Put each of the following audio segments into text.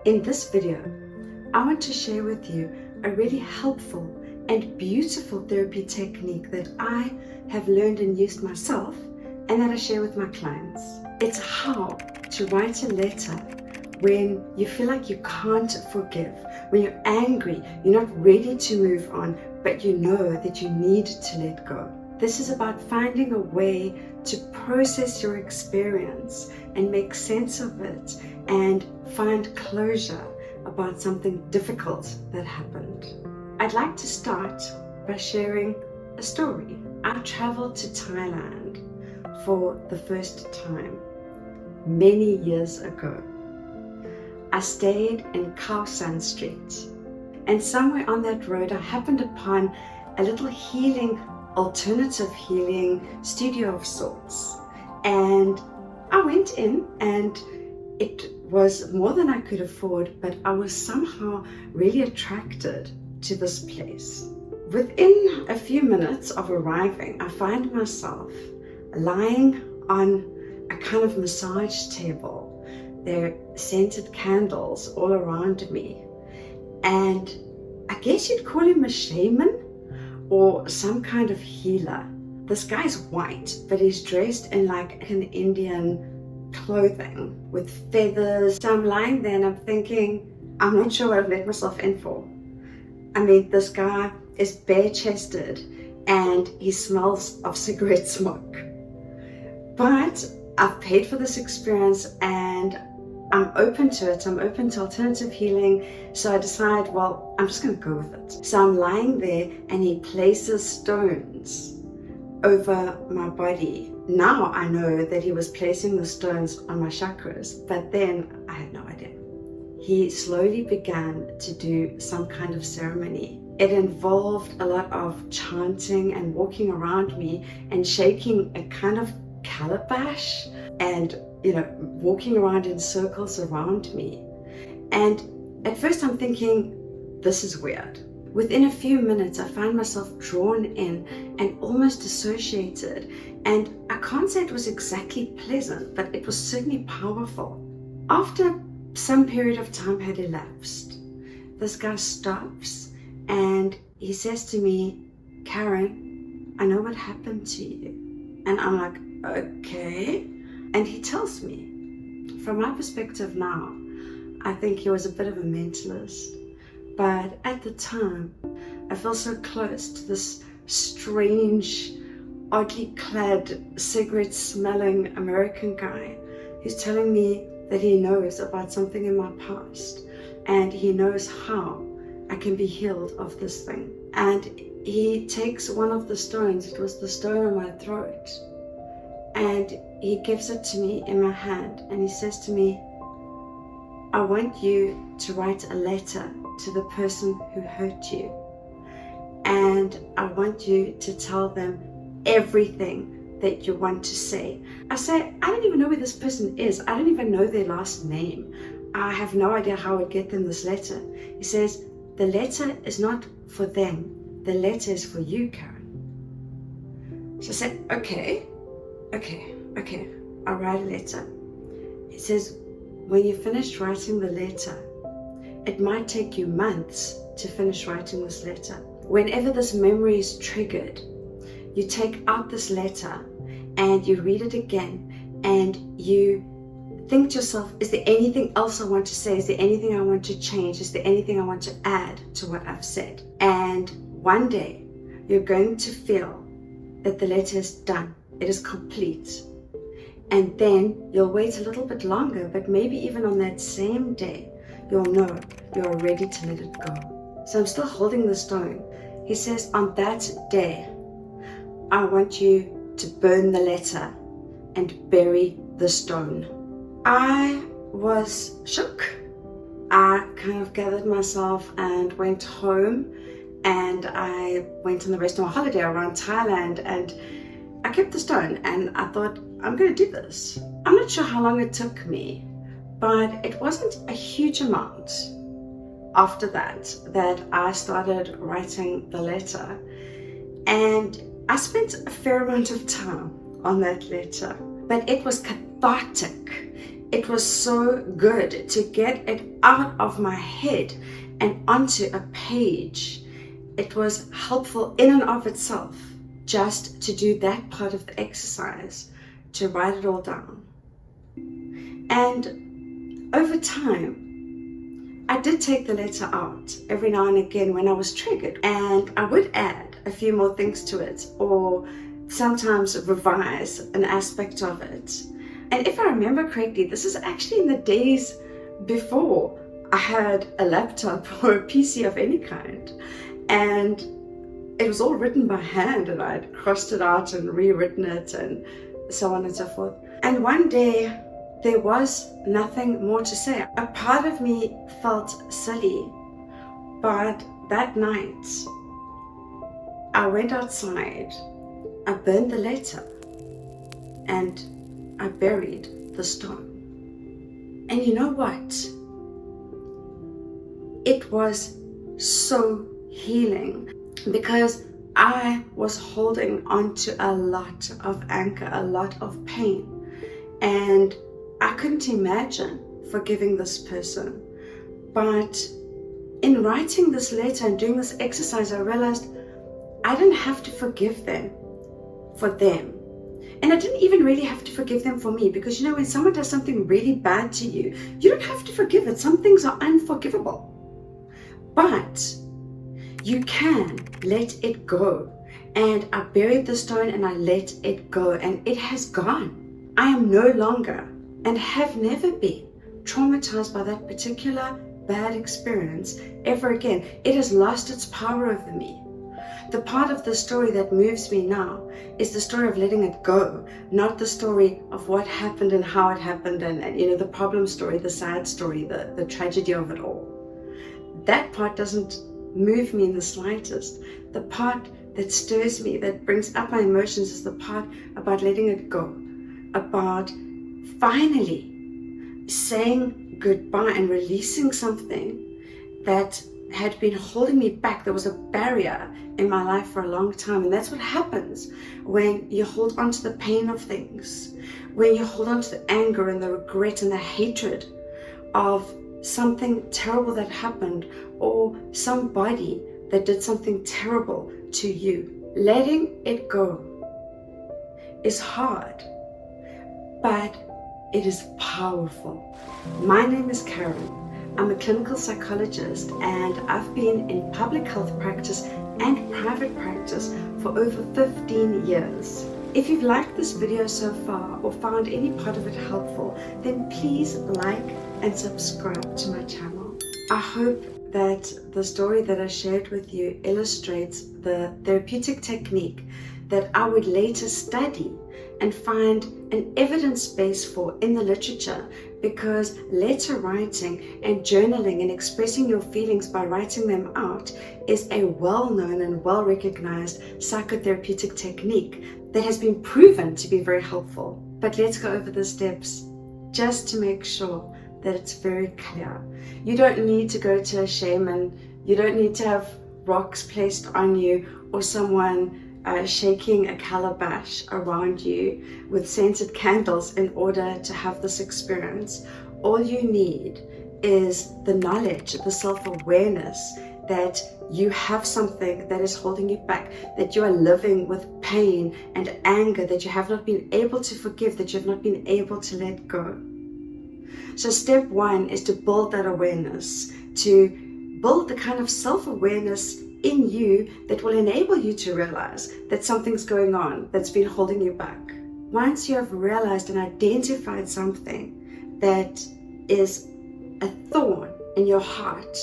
In this video, I want to share with you a really helpful and beautiful therapy technique that I have learned and used myself and that I share with my clients. It's how to write a letter when you feel like you can't forgive, when you're angry, you're not ready to move on, but you know that you need to let go. This is about finding a way to process your experience and make sense of it and find closure about something difficult that happened. I'd like to start by sharing a story. I traveled to Thailand for the first time many years ago. I stayed in Khao San Street, and somewhere on that road I happened upon a little alternative healing studio of sorts, and I went in and it was more than I could afford, but I was somehow really attracted to this place. Within a few minutes of arriving, I find myself lying on a kind of massage table. There are scented candles all around me, and I guess you'd call him a shaman or some kind of healer. This guy's white, but he's dressed in like an Indian clothing with feathers. So I'm lying there and I'm thinking, I'm not sure what I've let myself in for. I mean, this guy is bare-chested and he smells of cigarette smoke. But I've paid for this experience and I'm open to it. I'm open to alternative healing. So I decide, well, I'm just going to go with it. So I'm lying there and he places stones over my body. Now I know that he was placing the stones on my chakras, but then I had no idea. He slowly began to do some kind of ceremony. It involved a lot of chanting and walking around me and shaking a kind of calabash and walking around in circles around me. And at first I'm thinking, this is weird. Within a few minutes, I found myself drawn in and almost dissociated. And I can't say it was exactly pleasant, but it was certainly powerful. After some period of time had elapsed, this guy stops and he says to me, Karen, I know what happened to you. And I'm like, okay. And he tells me, from my perspective now, I think he was a bit of a mentalist. But at the time, I felt so close to this strange, oddly clad, cigarette-smelling American guy who's telling me that he knows about something in my past and he knows how I can be healed of this thing. And he takes one of the stones, it was the stone on my throat, and he gives it to me in my hand and he says to me, I want you to write a letter to the person who hurt you, and I want you to tell them everything that you want to say. I say, I don't even know where this person is. I don't even know their last name. I have no idea how I would get them this letter. He says, the letter is not for them. The letter is for you, Karen. So I said, okay, I'll write a letter. He says, when you finish writing the letter, it might take you months to finish writing this letter. Whenever this memory is triggered, you take out this letter and you read it again and you think to yourself, is there anything else I want to say? Is there anything I want to change? Is there anything I want to add to what I've said? And one day you're going to feel that the letter is done. It is complete. And then you'll wait a little bit longer, but maybe even on that same day, you'll know you're ready to let it go. So I'm still holding the stone. He says, on that day, I want you to burn the letter and bury the stone. I was shook. I kind of gathered myself and went home, and I went on the rest of my holiday around Thailand, and I kept the stone and I thought, I'm going to do this. I'm not sure how long it took me, but it wasn't a huge amount after that I started writing the letter. And I spent a fair amount of time on that letter, but it was cathartic. it was so good to get it out of my head and onto a page. It was helpful in and of itself just to do that part of the exercise, to write it all down. And over time, I did take the letter out every now and again when I was triggered, and I would add a few more things to it, or sometimes revise an aspect of it. And if I remember correctly, this is actually in the days before I had a laptop or a PC of any kind. And it was all written by hand, and I'd crossed it out and rewritten it and so on and so forth. And one day there was nothing more to say. A part of me felt silly, but that night I went outside, I burned the letter, and I buried the stone. And you know what? It was so healing, because I was holding on to a lot of anger, a lot of pain, and I couldn't imagine forgiving this person. But in writing this letter and doing this exercise, I realized I didn't have to forgive them for them. And I didn't even really have to forgive them for me, because when someone does something really bad to you, you don't have to forgive it. Some things are unforgivable. But you can let it go. And I buried the stone and I let it go, and it has gone. I am no longer, and have never been, traumatized by that particular bad experience ever again. It has lost its power over me. The part of the story that moves me now is the story of letting it go, not the story of what happened and how it happened, and the problem story, the sad story, the tragedy of it all. That part doesn't move me in the slightest. The part that stirs me, that brings up my emotions, is the part about letting it go, about finally saying goodbye and releasing something that had been holding me back. There was a barrier in my life for a long time, and that's what happens when you hold on to the pain of things, when you hold on to the anger and the regret and the hatred of something terrible that happened, or somebody that did something terrible to you. Letting it go is hard, but it is powerful. My name is Karen. I'm a clinical psychologist, and I've been in public health practice and private practice for over 15 years. If you've liked this video so far or found any part of it helpful, then please like and subscribe to my channel. I hope that the story that I shared with you illustrates the therapeutic technique that I would later study and find an evidence base for in the literature, because letter writing and journaling and expressing your feelings by writing them out is a well-known and well-recognized psychotherapeutic technique that has been proven to be very helpful. But let's go over the steps just to make sure that it's very clear. You don't need to go to a shaman. You don't need to have rocks placed on you, or someone shaking a calabash around you with scented candles in order to have this experience. All you need is the knowledge, the self-awareness that you have something that is holding you back, that you are living with pain and anger that you have not been able to forgive, that you have not been able to let go. So step one is to build that awareness, to build the kind of self-awareness in you that will enable you to realize that something's going on that's been holding you back. Once you have realized and identified something that is a thorn in your heart,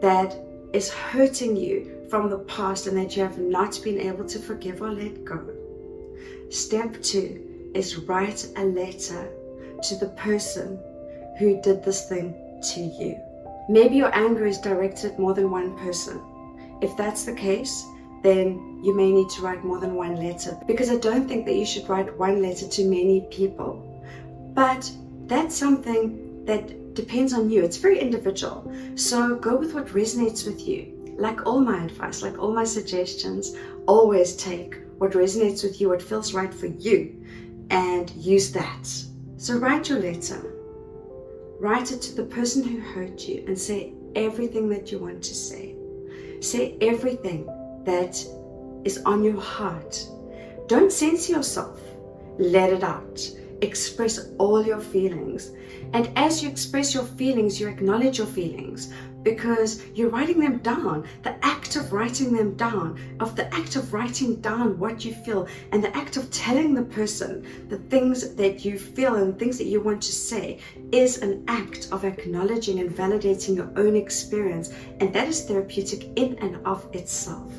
that is hurting you from the past and that you have not been able to forgive or let go, step two is write a letter to the person who did this thing to you. Maybe your anger is directed at more than one person. If that's the case, then you may need to write more than one letter, because I don't think that you should write one letter to many people. But that's something that depends on you. It's very individual. So go with what resonates with you. Like all my advice, like all my suggestions, always take what resonates with you, what feels right for you, and use that. So write your letter. Write it to the person who hurt you and say everything that you want to say. Say everything that is on your heart. Don't censor yourself. Let it out. Express all your feelings. And as you express your feelings, you acknowledge your feelings because you're writing them down. The act of writing them down, the act of writing down what you feel, and the act of telling the person the things that you feel and things that you want to say is an act of acknowledging and validating your own experience. And that is therapeutic in and of itself.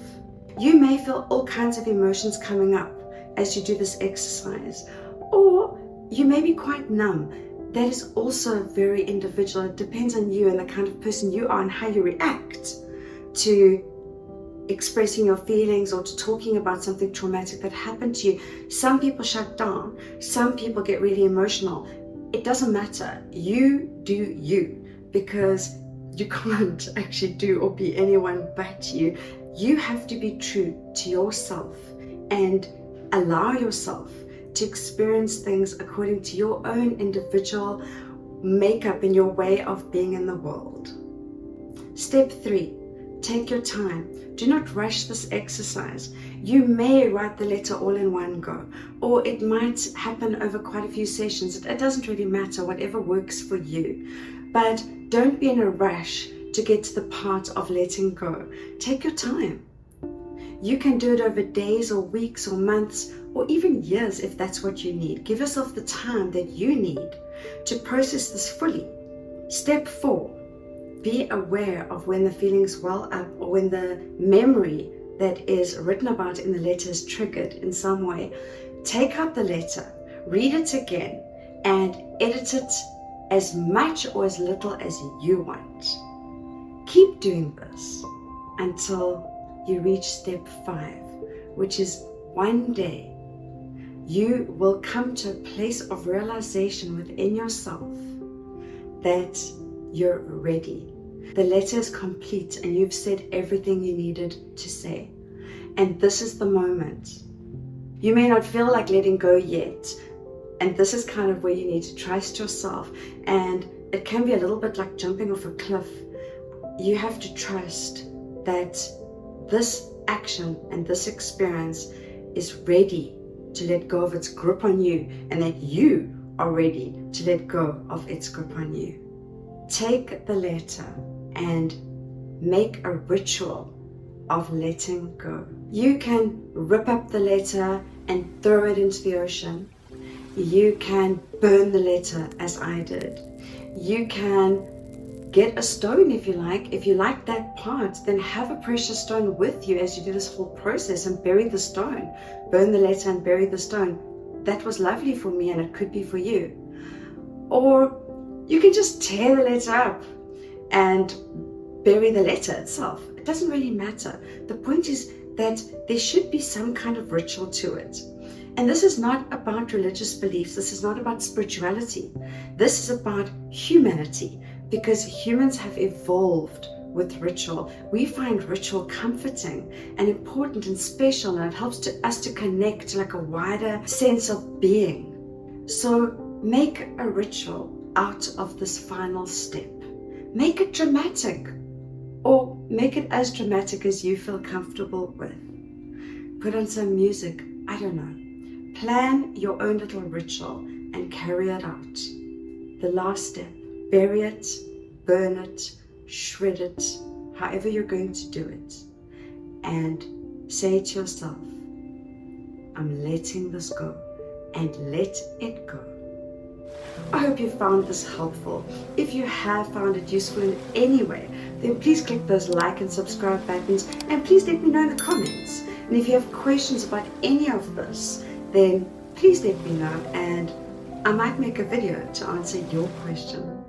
You may feel all kinds of emotions coming up as you do this exercise, or you may be quite numb. That is also very individual. It depends on you and the kind of person you are and how you react to expressing your feelings or to talking about something traumatic that happened to you. Some people shut down. Some people get really emotional. It doesn't matter. You do you, because you can't actually do or be anyone but you. You have to be true to yourself and allow yourself to experience things according to your own individual makeup and your way of being in the world. Step 3, take your time. Do not rush this exercise. You may write the letter all in one go, or it might happen over quite a few sessions. It doesn't really matter, whatever works for you. But don't be in a rush to get to the part of letting go. Take your time. You can do it over days or weeks or months or even years if that's what you need. Give yourself the time that you need to process this fully. Step 4, be aware of when the feelings well up or when the memory that is written about in the letter is triggered in some way. Take out the letter, read it again, and edit it as much or as little as you want. Keep doing this until you reach step 5, which is one day you will come to a place of realization within yourself that you're ready. The letter is complete and you've said everything you needed to say. And this is the moment. You may not feel like letting go yet. And this is kind of where you need to trust yourself. And it can be a little bit like jumping off a cliff. You have to trust that this action and this experience is ready to let go of its grip on you, and that you are ready to let go of its grip on you. Take the letter and make a ritual of letting go. You can rip up the letter and throw it into the ocean. You can burn the letter as I did. You can get a stone if you like. If you like that part, then have a precious stone with you as you do this whole process and bury the stone. Burn the letter and bury the stone. That was lovely for me and it could be for you. Or you can just tear the letter up and bury the letter itself. It doesn't really matter. The point is that there should be some kind of ritual to it. And this is not about religious beliefs. This is not about spirituality. This is about humanity. Because humans have evolved with ritual. We find ritual comforting and important and special, and it helps us to connect to like a wider sense of being. So make a ritual out of this final step. Make it dramatic, or make it as dramatic as you feel comfortable with. Put on some music, I don't know. Plan your own little ritual and carry it out. The last step. Bury it, burn it, shred it, however you're going to do it. And say to yourself, I'm letting this go, and let it go. I hope you found this helpful. If you have found it useful in any way, then please click those like and subscribe buttons, and please let me know in the comments. And if you have questions about any of this, then please let me know, and I might make a video to answer your question.